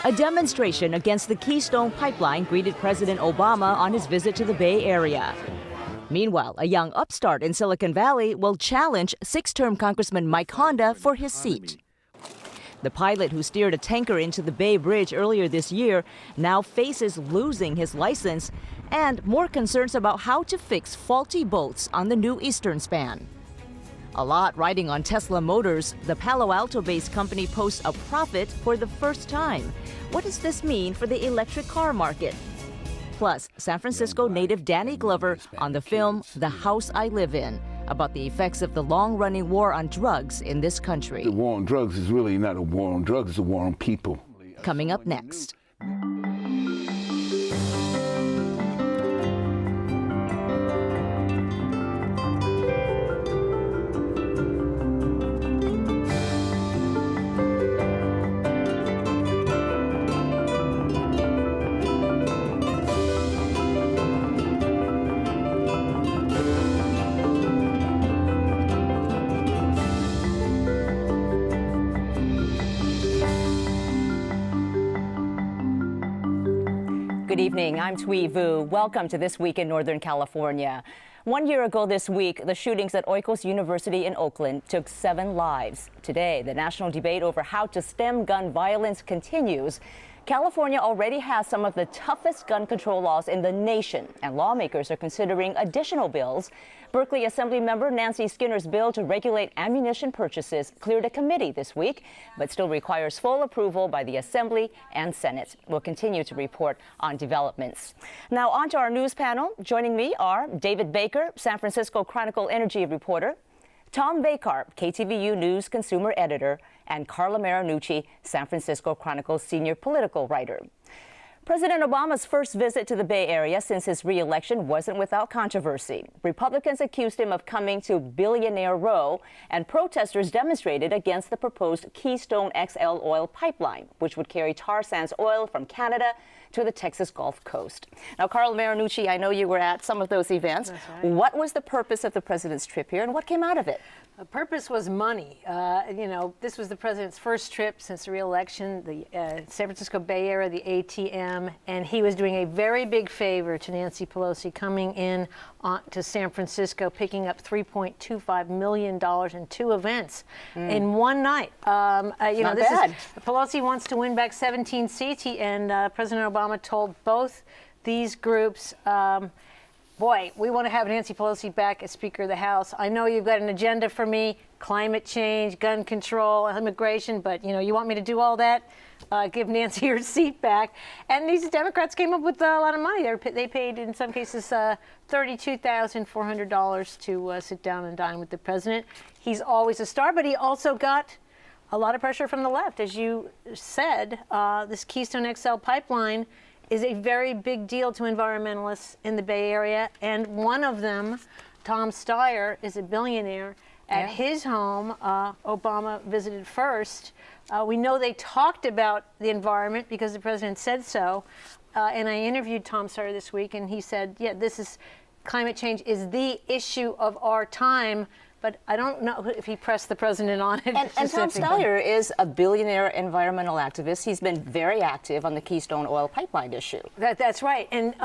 A demonstration against the Keystone Pipeline greeted President Obama on his visit to the Bay Area. Meanwhile, a young upstart in Silicon Valley will challenge six-term Congressman Mike Honda for his seat. The pilot who steered a tanker into the Bay Bridge earlier this year now faces losing his license and more concerns about how to fix faulty bolts on the new Eastern span. A lot riding on Tesla Motors, the Palo Alto-based company posts a profit for the first time. What does this mean for the electric car market? Plus, San Francisco native Danny Glover on the film The House I Live In, about the effects of the long-running war on drugs in this country. The war on drugs is really not a war on drugs, it's a war on people. Coming up next. Good evening, I'm Thuy Vu. Welcome to This Week in Northern California. 1 year ago this week, the shootings at Oikos University in Oakland took 7 lives. Today, the national debate over how to stem gun violence continues. California already has some of the toughest gun control laws in the nation, and lawmakers are considering additional bills. Berkeley Assemblymember Nancy Skinner's bill to regulate ammunition purchases cleared a committee this week, but still requires full approval by the Assembly and Senate. We'll continue to report on developments. Now on to our news panel. Joining me are David Baker, San Francisco Chronicle energy reporter, Tom Baker, KTVU News consumer editor, and Carla Marinucci, San Francisco Chronicle senior political writer. President Obama's first visit to the Bay Area since his re-election wasn't without controversy. Republicans accused him of coming to Billionaire Row, and protesters demonstrated against the proposed Keystone XL oil pipeline, which would carry tar sands oil from Canada to the Texas Gulf Coast. Now, Carla Marinucci, I know you were at some of those events. That's right. What was the purpose of the president's trip here, and what came out of it? The purpose was money. This was the president's first trip since the re-election, the San Francisco Bay Area, the ATM, and he was doing a very big favor to Nancy Pelosi coming in to San Francisco, picking up $3.25 million in 2 events in one night. Not bad. Pelosi wants to win back 17 seats, and President Obama told both these groups, boy, we want to have Nancy Pelosi back as Speaker of the House. I know you've got an agenda for me, climate change, gun control, immigration, but, you want me to do all that? Give Nancy her seat back. And these Democrats came up with a lot of money. They paid, in some cases, $32,400 to sit down and dine with the president. He's always a star, but he also got a lot of pressure from the left. As you said, this Keystone XL pipeline is a very big deal to environmentalists in the Bay Area, and one of them, Tom Steyer, is a billionaire. At his home, Obama visited first. We know they talked about the environment because the president said so, and I interviewed Tom Steyer this week, and he said, climate change is the issue of our time. But I don't know if he pressed the president on it. And Tom Steyer is a billionaire environmental activist. He's been very active on the Keystone oil pipeline issue. That's right. And,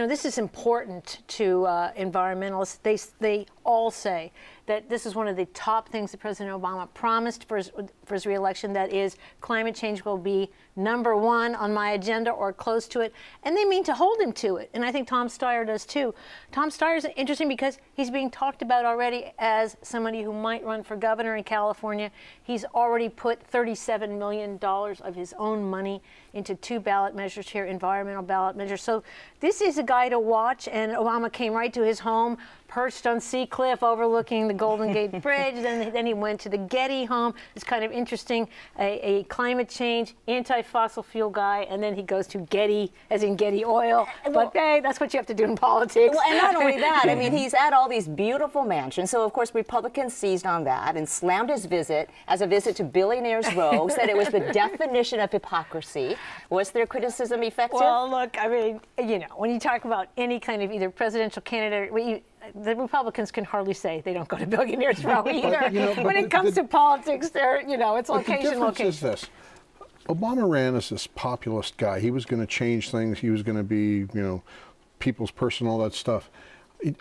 this is important to environmentalists. They all say that this is one of the top things that President Obama promised for his re-election, that is, climate change will be #1 on my agenda or close to it. And they mean to hold him to it. And I think Tom Steyer does too. Tom Steyer is interesting because he's being talked about already as somebody who might run for governor in California. He's already put $37 million of his own money into 2 ballot measures here, environmental ballot measures. So this is a guy to watch, and Obama came right to his home, perched on Sea Cliff overlooking the Golden Gate Bridge. Then he went to the Getty home. It's kind of interesting, a climate change, anti-fossil fuel guy, and then he goes to Getty, as in Getty Oil. But hey, that's what you have to do in politics. Well, and not only that, I mean, he's at all these beautiful mansions. So, of course, Republicans seized on that and slammed his visit as a visit to Billionaires Row, said it was the definition of hypocrisy. Was their criticism effective? Well, look, I mean, when you talk about any kind of either presidential candidate, the Republicans can hardly say they don't go to Billionaires Row either. When it comes to politics, it's location, the difference is this. Obama ran as this populist guy. He was going to change things. He was going to be, people's person, all that stuff.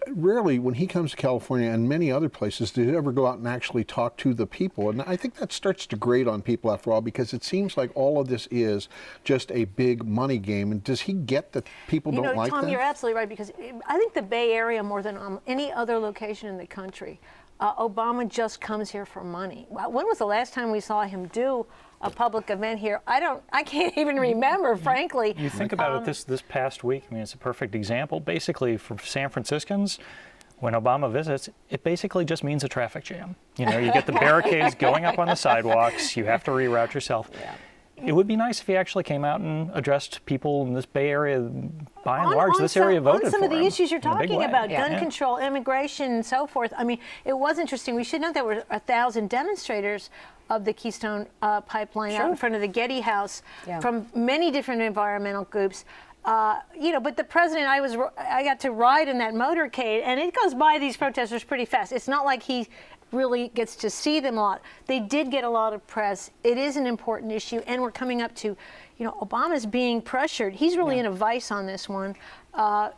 Rarely, when he comes to California and many other places, did he ever go out and actually talk to the people. And I think that starts to grate on people after all, because it seems like all of this is just a big money game. And does he get that people don't like that? Tom, you're absolutely right, because I think the Bay Area, more than any other location in the country, Obama just comes here for money. When was the last time we saw him do a public event here? I can't even remember, frankly. You think about it this past week, I mean, it's a perfect example. Basically, for San Franciscans, when Obama visits, it basically just means a traffic jam. You get the barricades going up on the sidewalks, you have to reroute yourself. Yeah. It would be nice if he actually came out and addressed people in this Bay Area. By and large, this area voted for him. On some of the issues you're talking about, yeah. gun control, immigration, and so forth. I mean, it was interesting. We should know there were 1,000 demonstrators of the Keystone pipeline out in front of the Getty House from many different environmental groups. But the president, I got to ride in that motorcade, and it goes by these protesters pretty fast. It's not like he really gets to see them a lot. They did get a lot of press. It is an important issue, and we're coming up to, Obama's being pressured. He's really in a vice on this one.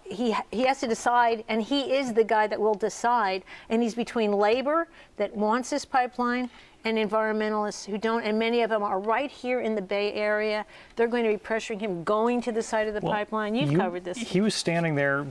He has to decide, and he is the guy that will decide, and he's between labor that wants this pipeline and environmentalists who don't, and many of them are right here in the Bay Area. They're going to be pressuring him going to the side of the pipeline. You've covered this. He was standing there,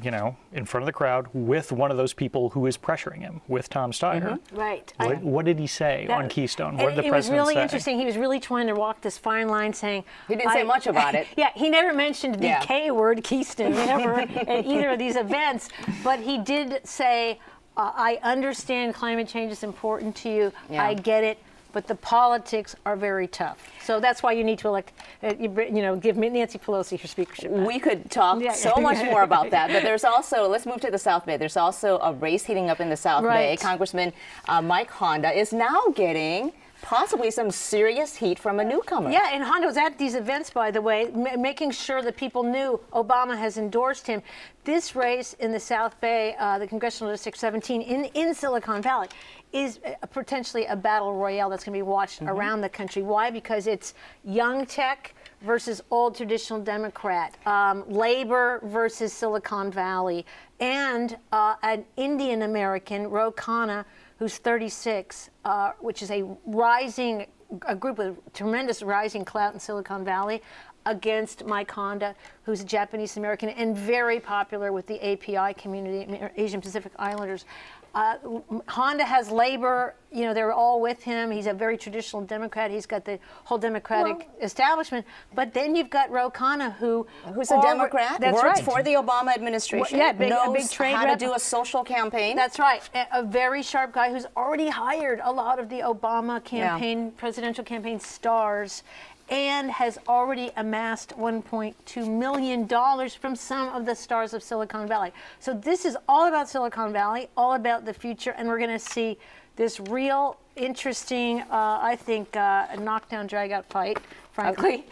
in front of the crowd with one of those people who is pressuring him, with Tom Steyer. Mm-hmm. Right. What did he say on Keystone? What did the president say? It was really interesting. He was really trying to walk this fine line, saying... He didn't say much about it. Yeah, he never mentioned the K word, Keystone, ever at either of these events. But he did say, I understand climate change is important to you. I get it. But the politics are very tough. So that's why you need to elect, give Nancy Pelosi her speakership back. We could talk so much more about that. But there's also, let's move to the South Bay. There's also a race heating up in the South Bay. Congressman Mike Honda is now getting possibly some serious heat from a newcomer. Yeah, and Honda was at these events, by the way, making sure that people knew Obama has endorsed him. This race in the South Bay, the Congressional District 17 in Silicon Valley, is potentially a battle royale that's going to be watched around the country. Why? Because it's young tech versus old traditional Democrat, labor versus Silicon Valley, and an Indian American, Ro Khanna, who's 36, which is a group with tremendous rising clout in Silicon Valley, against Mike Honda, who's a Japanese American and very popular with the API community, Asian Pacific Islanders. Honda has labor, they're all with him. He's a very traditional Democrat. He's got the whole Democratic establishment. But then you've got Ro Khanna, who's a Democrat, works for the Obama administration, knows a big trade how rep. to do a social campaign. That's right. A very sharp guy who's already hired a lot of the Obama campaign, presidential campaign stars, and has already amassed $1.2 million from some of the stars of Silicon Valley. So this is all about Silicon Valley, all about the future, and we're going to see this real interesting, I think, knockdown, drag-out fight, frankly,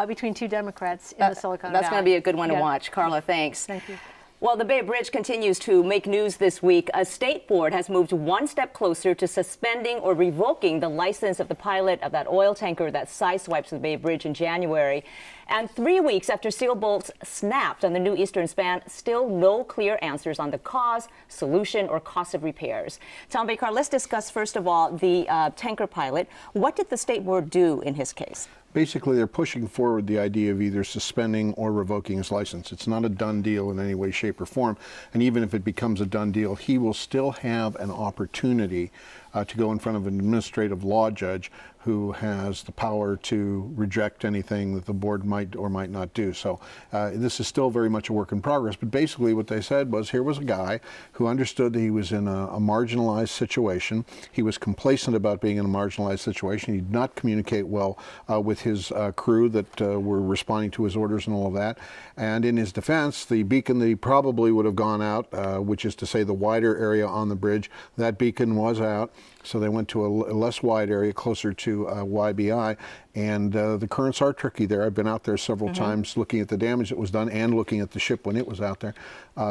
between two Democrats in the Silicon Valley. That's going to be a good one to watch. Carla, thanks. Thank you. Well, the Bay Bridge continues to make news this week. A state board has moved one step closer to suspending or revoking the license of the pilot of that oil tanker that sideswiped the Bay Bridge in January. And 3 weeks after steel bolts snapped on the new eastern span, still no clear answers on the cause, solution, or cost of repairs. Tom Baker, let's discuss first of all the tanker pilot. What did the state board do in his case? Basically, they're pushing forward the idea of either suspending or revoking his license. It's not a done deal in any way, shape, or form. And even if it becomes a done deal, he will still have an opportunity to go in front of an administrative law judge who has the power to reject anything that the board might or might not do. So this is still very much a work in progress. But basically what they said was, here was a guy who understood that he was in a marginalized situation. He was complacent about being in a marginalized situation. He did not communicate well with his crew that were responding to his orders and all of that. And in his defense, the beacon that he probably would have gone out, which is to say the wider area on the bridge, that beacon was out. So they went to a less wide area closer to YBI, And the currents are tricky there. I've been out there several times looking at the damage that was done and looking at the ship when it was out there.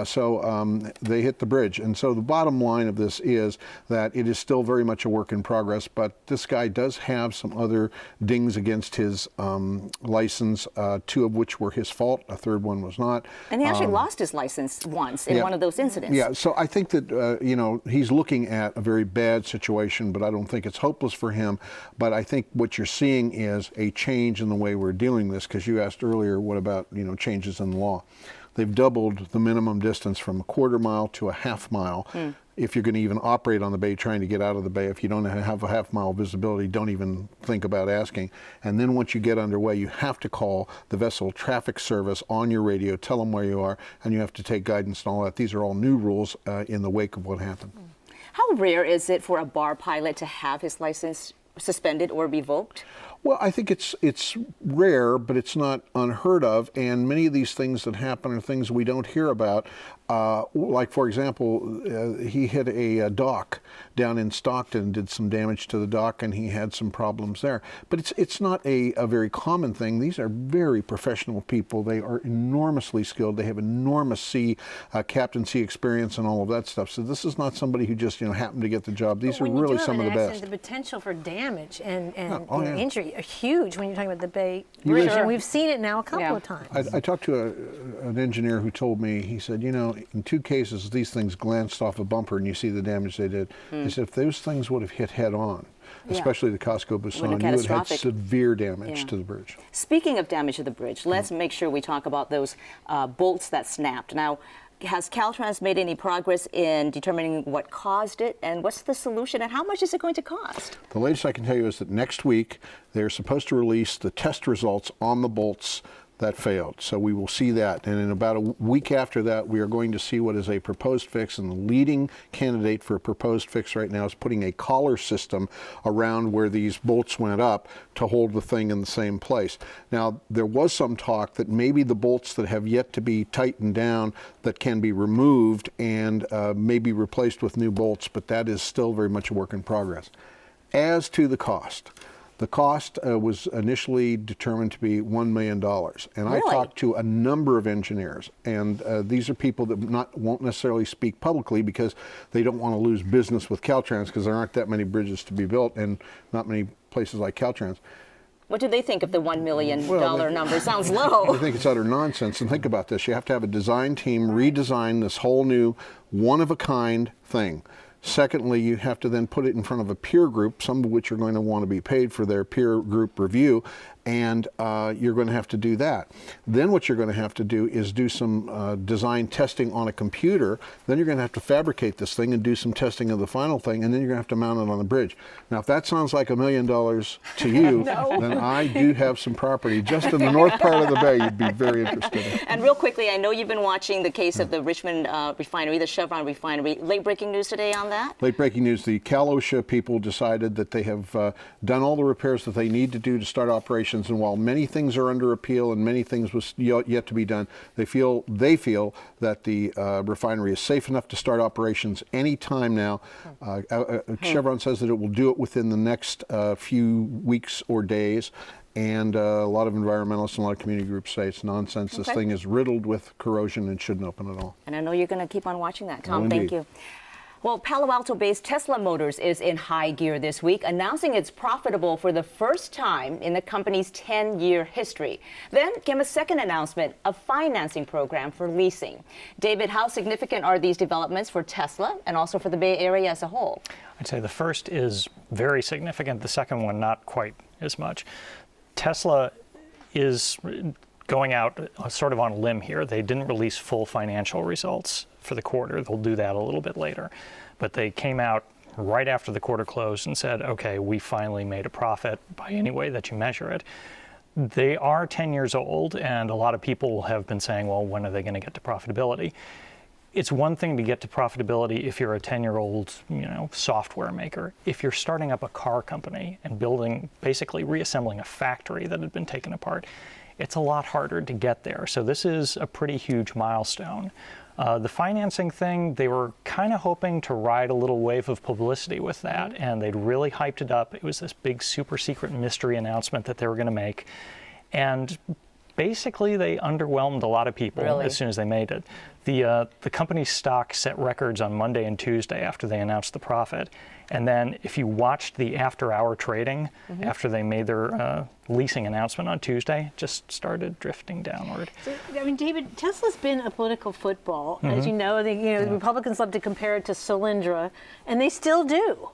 So they hit the bridge. And so the bottom line of this is that it is still very much a work in progress, but this guy does have some other dings against his license, 2 of which were his fault. A third one was not. And he actually lost his license once in one of those incidents. Yeah, so I think that, you know, he's looking at a very bad situation, but I don't think it's hopeless for him. But I think what you're seeing is a change in the way we're dealing with this, because you asked earlier, what about, you know, changes in the law? They've doubled the minimum distance from a 1/4 mile to a 1/2 mile. If you're going to even operate on the bay, trying to get out of the bay, if you don't have a 1/2 mile visibility, don't even think about asking. And then once you get underway, you have to call the vessel traffic service on your radio, tell them where you are, and you have to take guidance and all that. These are all new rules in the wake of what happened. How rare is it for a bar pilot to have his license suspended or revoked? Well, I think it's rare, but it's not unheard of. And many of these things that happen are things we don't hear about. Like, for example, he hit a dock down in Stockton, did some damage to the dock, and he had some problems there. But it's not a very common thing. These are very professional people. They are enormously skilled. They have enormous captaincy experience and all of that stuff. So this is not somebody who just, you know, happened to get the job. These are really some of the best. The potential for damage and yeah. injury are huge when you're talking about the Bay Bridge, and we've seen it now a couple of times. I talked to an engineer who told me, he said, you know, in 2 cases, these things glanced off a bumper and you see the damage they did. He said, if those things would have hit head on, especially the Costco Busan, you would have had severe damage to the bridge. Speaking of damage to the bridge, let's make sure we talk about those bolts that snapped. Now, has Caltrans made any progress in determining what caused it, and what's the solution, and how much is it going to cost? The latest I can tell you is that next week they're supposed to release the test results on the bolts that failed. So we will see that. And in about a week after that, we are going to see what is a proposed fix. And the leading candidate for a proposed fix right now is putting a collar system around where these bolts went up to hold the thing in the same place. Now, there was some talk that maybe the bolts that have yet to be tightened down that can be removed and maybe replaced with new bolts, but that is still very much a work in progress. As to the cost was initially determined to be $1 million. And I talked to a number of engineers, and these are people that won't necessarily speak publicly because they don't want to lose business with Caltrans, because there aren't that many bridges to be built and not many places like Caltrans. What do they think of the $1 million number? Sounds low. I think it's utter nonsense. And think about this. You have to have a design team redesign this whole new one-of-a-kind thing. Secondly, you have to then put it in front of a peer group, some of which are going to want to be paid for their peer group review, and you're going to have to do that. Then what you're going to have to do is do some design testing on a computer. Then you're going to have to fabricate this thing and do some testing of the final thing, and then you're going to have to mount it on a bridge. Now, if that sounds like $1 million to you, then I do have some property just in the north part of the bay you'd be very interested in. And real quickly, I know you've been watching the case of the Richmond refinery, the Chevron refinery. Late breaking news today on that? Late breaking news, the Cal OSHA people decided that they have done all the repairs that they need to do to start operations, and while many things are under appeal and many things was yet to be done, they feel that the refinery is safe enough to start operations any time now. Chevron says that it will do it within the next few weeks or days. And a lot of environmentalists and a lot of community groups say it's nonsense. This thing is riddled with corrosion and shouldn't open at all. And I know you're going to keep on watching that, Tom. Thank you. Well, Palo Alto-based Tesla Motors is in high gear this week, announcing it's profitable for the first time in the company's 10-year history. Then came a second announcement, a financing program for leasing. David, how significant are these developments for Tesla and also for the Bay Area as a whole? I'd say the first is very significant, the second one not quite as much. Tesla is going out sort of on a limb here. They didn't release full financial results for the quarter. They'll do that a little bit later. But they came out right after the quarter closed and said, okay, we finally made a profit by any way that you measure it. They are 10 years old, and a lot of people have been saying, well, when are they going to get to profitability? It's one thing to get to profitability if you're a 10-year-old, software maker. If you're starting up a car company and basically reassembling a factory that had been taken apart, it's a lot harder to get there. So this is a pretty huge milestone. The financing thing, they were kind of hoping to ride a little wave of publicity with that, and they'd really hyped it up. It was this big super secret mystery announcement that they were going to make. And basically, they underwhelmed a lot of people as soon as they made it. The company's stock set records on Monday and Tuesday after they announced the profit. And then if you watched the after-hour trading after they made their leasing announcement on Tuesday, just started drifting downward. So, I mean, David, Tesla's been a political football. As you know, the Republicans love to compare it to Solyndra, and they still do.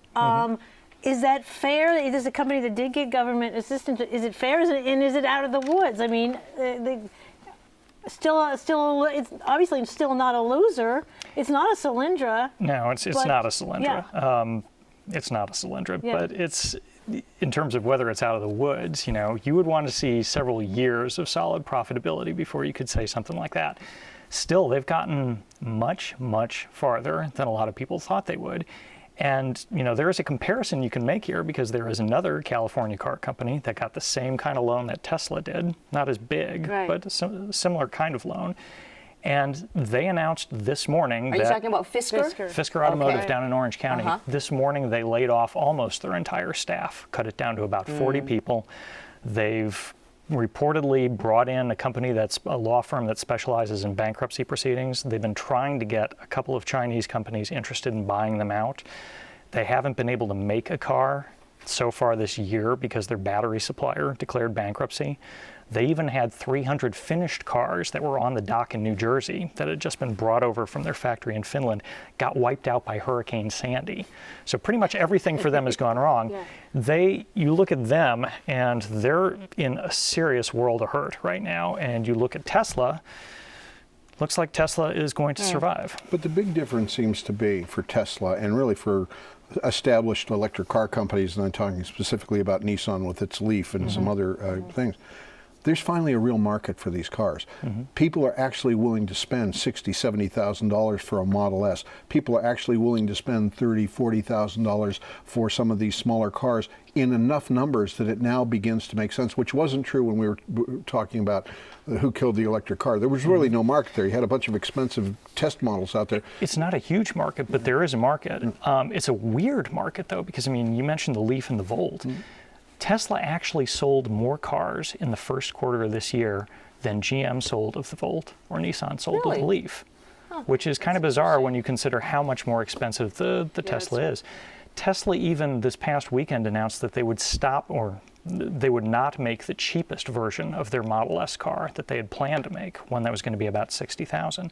Is that fair? It is a company that did get government assistance. Is it fair? And is it out of the woods? I mean, it's obviously still not a loser. It's not a Solyndra. No, it's not a Solyndra. Yeah. It's not a Solyndra, but it's, in terms of whether it's out of the woods, you would want to see several years of solid profitability before you could say something like that. Still, they've gotten much, much farther than a lot of people thought they would. And, there is a comparison you can make here because there is another California car company that got the same kind of loan that Tesla did. Not as big, but a similar kind of loan. And they announced this morning Are you talking about Fisker? Fisker Automotive down in Orange County. This morning they laid off almost their entire staff, cut it down to about 40 people. They've reportedly brought in a company that's a law firm that specializes in bankruptcy proceedings. They've been trying to get a couple of Chinese companies interested in buying them out. They haven't been able to make a car so far this year because their battery supplier declared bankruptcy. They even had 300 finished cars that were on the dock in New Jersey that had just been brought over from their factory in Finland, got wiped out by Hurricane Sandy. So pretty much everything for them has gone wrong. You look at them and they're in a serious world of hurt right now. And you look at Tesla, looks like Tesla is going to survive. But the big difference seems to be for Tesla and really for established electric car companies, and I'm talking specifically about Nissan with its Leaf and some other things. There's finally a real market for these cars. People are actually willing to spend $60,000, $70,000 for a Model S. People are actually willing to spend $30,000, $40,000 for some of these smaller cars in enough numbers that it now begins to make sense, which wasn't true when we were talking about who killed the electric car. There was really no market there. You had a bunch of expensive test models out there. It's not a huge market, but there is a market. It's a weird market, though, because, you mentioned the Leaf and the Volt. Tesla actually sold more cars in the first quarter of this year than GM sold of the Volt or Nissan sold of the Leaf, which is kind of bizarre when you consider how much more expensive the Tesla is. Tesla even this past weekend announced that they would stop or they would not make the cheapest version of their Model S car that they had planned to make, one that was going to be about $60,000.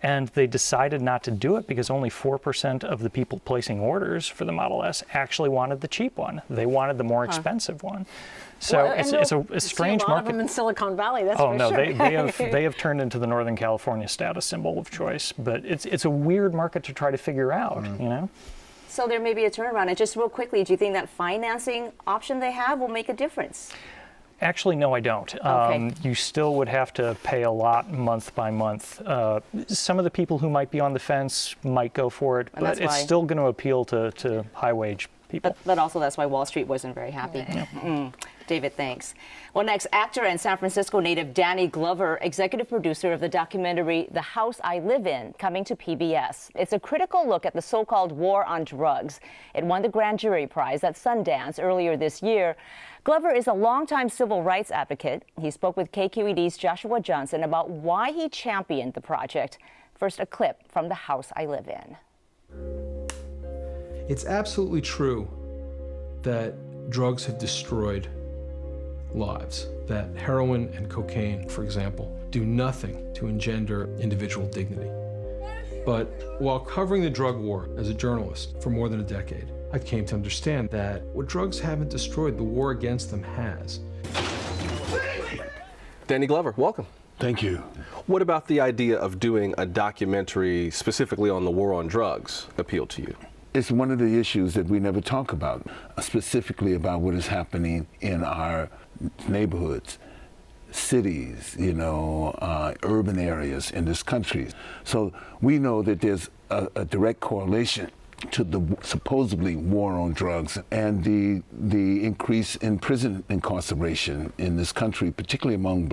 And they decided not to do it because only 4% of the people placing orders for the Model S actually wanted the cheap one. They wanted the more expensive one. So it's a strange market. A lot of them in Silicon Valley, that's for sure. they have turned into the Northern California status symbol of choice. But it's a weird market to try to figure out, So there may be a turnaround. And just real quickly, do you think that financing option they have will make a difference? Actually, no, I don't. You still would have to pay a lot month by month. Some of the people who might be on the fence might go for it, but it's still going to appeal to high-wage people. But also that's why Wall Street wasn't very happy. David, thanks. Well, next, actor and San Francisco native Danny Glover, executive producer of the documentary The House I Live In, coming to PBS. It's a critical look at the so-called war on drugs. It won the Grand Jury Prize at Sundance earlier this year. Glover is a longtime civil rights advocate. He spoke with KQED's Joshua Johnson about why he championed the project. First, a clip from The House I Live In. It's absolutely true that drugs have destroyed lives, that heroin and cocaine, for example, do nothing to engender individual dignity. But while covering the drug war as a journalist for more than a decade, I came to understand that what drugs haven't destroyed, the war against them has. Danny Glover, welcome. Thank you. What about the idea of doing a documentary specifically on the war on drugs appeal to you? It's one of the issues that we never talk about, specifically about what is happening in our neighborhoods, cities, urban areas in this country. So we know that there's a direct correlation to the supposedly war on drugs and the increase in prison incarceration in this country, particularly among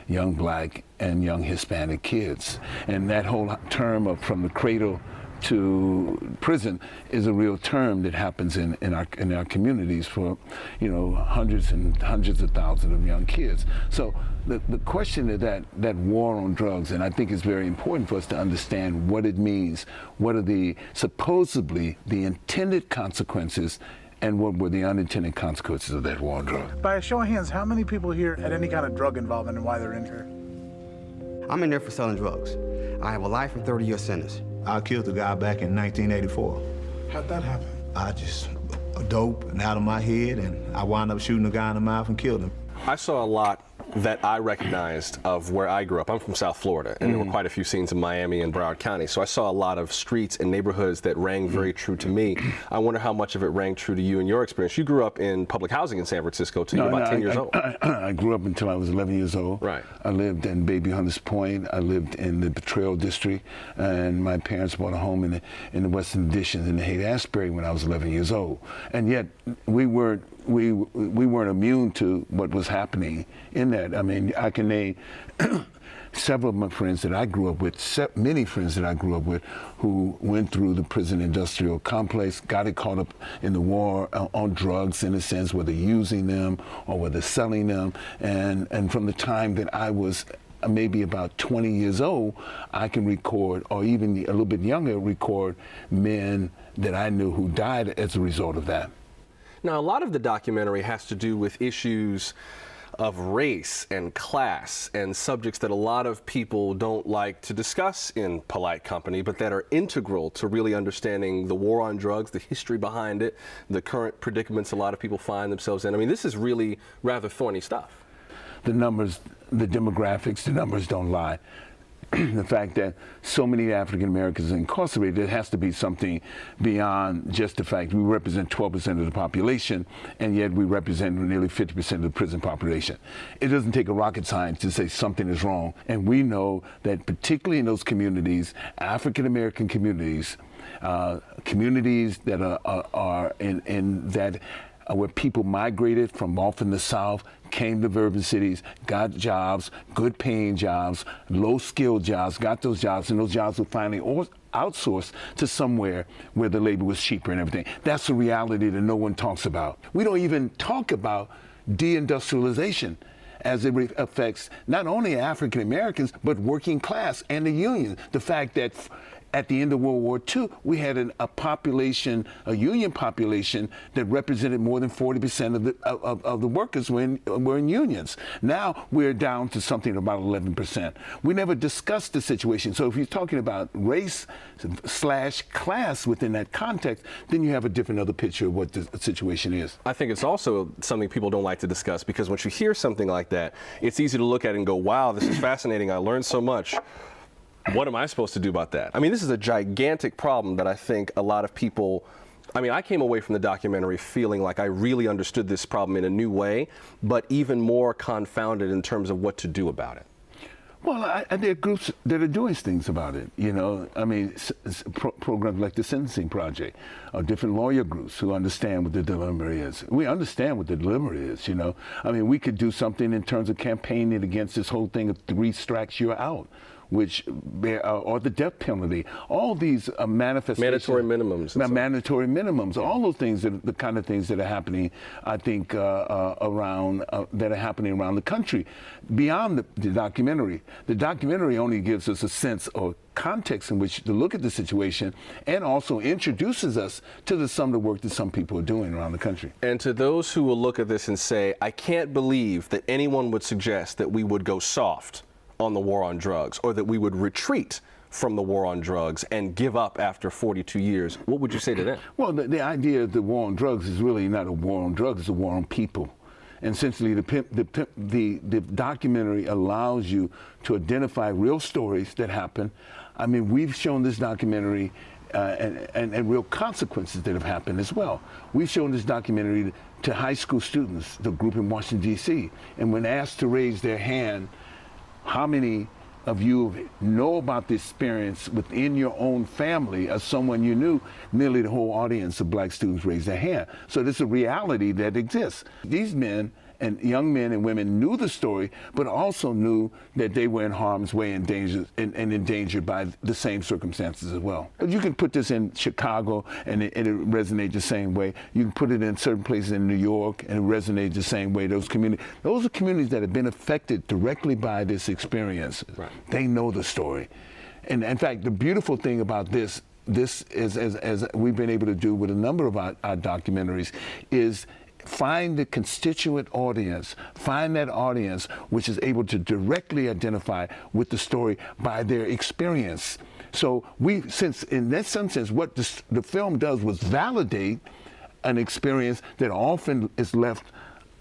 young black and young Hispanic kids. And that whole term of from the cradle to prison is a real term that happens in our communities for, you know, hundreds and hundreds of thousands of young kids. So the question of that war on drugs, and I think it's very important for us to understand what it means, what are the supposedly the intended consequences, and what were the unintended consequences of that war on drugs. By a show of hands, how many people here had any kind of drug involvement and why they're in here? I'm in there for selling drugs. I have a life and 30-year sentence. I killed a guy back in 1984. How'd that happen? I just dope and out of my head, and I wound up shooting a guy in the mouth and killed him. I saw a lot that I recognized of where I grew up. I'm from South Florida, and there were quite a few scenes in Miami and Broward County, so I saw a lot of streets and neighborhoods that rang very true to me. I wonder how much of it rang true to you in your experience. You grew up in public housing in San Francisco till you were about 10 years old. I grew up until I was 11 years old. Right. I lived in Baby Hunters Point. I lived in the Betrayal District, and my parents bought a home in the Western Additions in the Haight-Ashbury when I was 11 years old. And yet we weren't immune to what was happening in that. I mean, I can name several of my friends that I grew up with, many friends that I grew up with, who went through the prison industrial complex, got it caught up in the war on drugs, in a sense, whether using them or whether selling them. And from the time that I was maybe about 20 years old, I can record, or even a little bit younger, record men that I knew who died as a result of that. Now, a lot of the documentary has to do with issues of race and class and subjects that a lot of people don't like to discuss in polite company, but that are integral to really understanding the war on drugs, the history behind it, the current predicaments a lot of people find themselves in. I mean, this is really rather thorny stuff. The numbers, the demographics, the numbers don't lie. The fact that so many African Americans are incarcerated, there has to be something beyond just the fact we represent 12% of the population, and yet we represent nearly 50% of the prison population. It doesn't take a rocket science to say something is wrong, and we know that particularly in those communities, African American communities, communities that are in that where people migrated from often the South, came to urban cities, got jobs, good paying jobs, low skilled jobs, got those jobs, and those jobs were finally outsourced to somewhere where the labor was cheaper and everything. That's a reality that no one talks about. We don't even talk about deindustrialization as it affects not only African Americans, but working class and the union. The fact that at the end of World War II, we had a union population that represented more than 40% of the workers were in unions. Now we're down to something about 11%. We never discussed the situation. So if you're talking about race/class within that context, then you have a different other picture of what the situation is. I think it's also something people don't like to discuss, because once you hear something like that, it's easy to look at it and go, wow, this is fascinating. I learned so much. What am I supposed to do about that? I mean, this is a gigantic problem that I think a lot of people, I mean, I came away from the documentary feeling like I really understood this problem in a new way, but even more confounded in terms of what to do about it. Well, there are groups that are doing things about it, you know. I mean, programs like the Sentencing Project, or different lawyer groups who understand what the dilemma is. We understand what the dilemma is, you know. I mean, we could do something in terms of campaigning against this whole thing of 3 strikes, you're out, which, or the death penalty, all these manifestations. Mandatory minimums. Mandatory minimums, all those things, the kind of things that are happening, I think, that are happening around the country. Beyond the documentary only gives us a sense or context in which to look at the situation, and also introduces us to some of the work that some people are doing around the country. And to those who will look at this and say, I can't believe that anyone would suggest that we would go soft on the war on drugs, or that we would retreat from the war on drugs and give up after 42 years, what would you say to them? Well, the idea of the war on drugs is really not a war on drugs, it's a war on people. And essentially, the documentary allows you to identify real stories that happen. I mean, we've shown this documentary and real consequences that have happened as well. We've shown this documentary to high school students, the group in Washington, D.C., and when asked to raise their hand, how many of you know about the experience within your own family of someone you knew, nearly the whole audience of black students raised their hand. So this is a reality that exists. These men and young men and women knew the story, but also knew that they were in harm's way and endangered by the same circumstances as well. But you can put this in Chicago and it resonates the same way. You can put it in certain places in New York and it resonates the same way. Those are communities that have been affected directly by this experience. Right. They know the story. And in fact, the beautiful thing about this is, as we've been able to do with a number of our documentaries, is find the constituent audience, find that audience which is able to directly identify with the story by their experience. So since in that sense, what the film does was validate an experience that often is left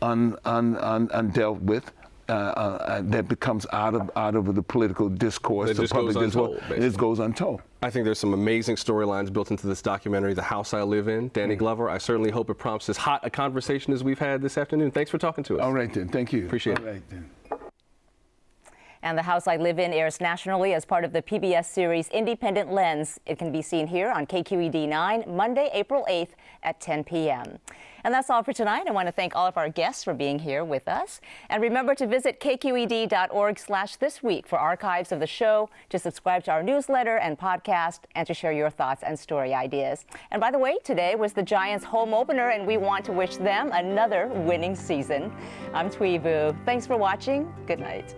undealt with, that becomes out of the political discourse, the public discourse. It goes untold. I think there's some amazing storylines built into this documentary, The House I Live In. Danny Glover, I certainly hope it prompts as hot a conversation as we've had this afternoon. Thanks for talking to us. All right, then. Thank you. Appreciate it. All right, then. And The House I Live In airs nationally as part of the PBS series Independent Lens. It can be seen here on KQED 9, Monday, April 8th at 10 p.m. And that's all for tonight. I want to thank all of our guests for being here with us. And remember to visit kqed.org/thisweek for archives of the show, to subscribe to our newsletter and podcast, and to share your thoughts and story ideas. And by the way, today was the Giants' home opener, and we want to wish them another winning season. I'm Thuy Vu. Thanks for watching. Good night.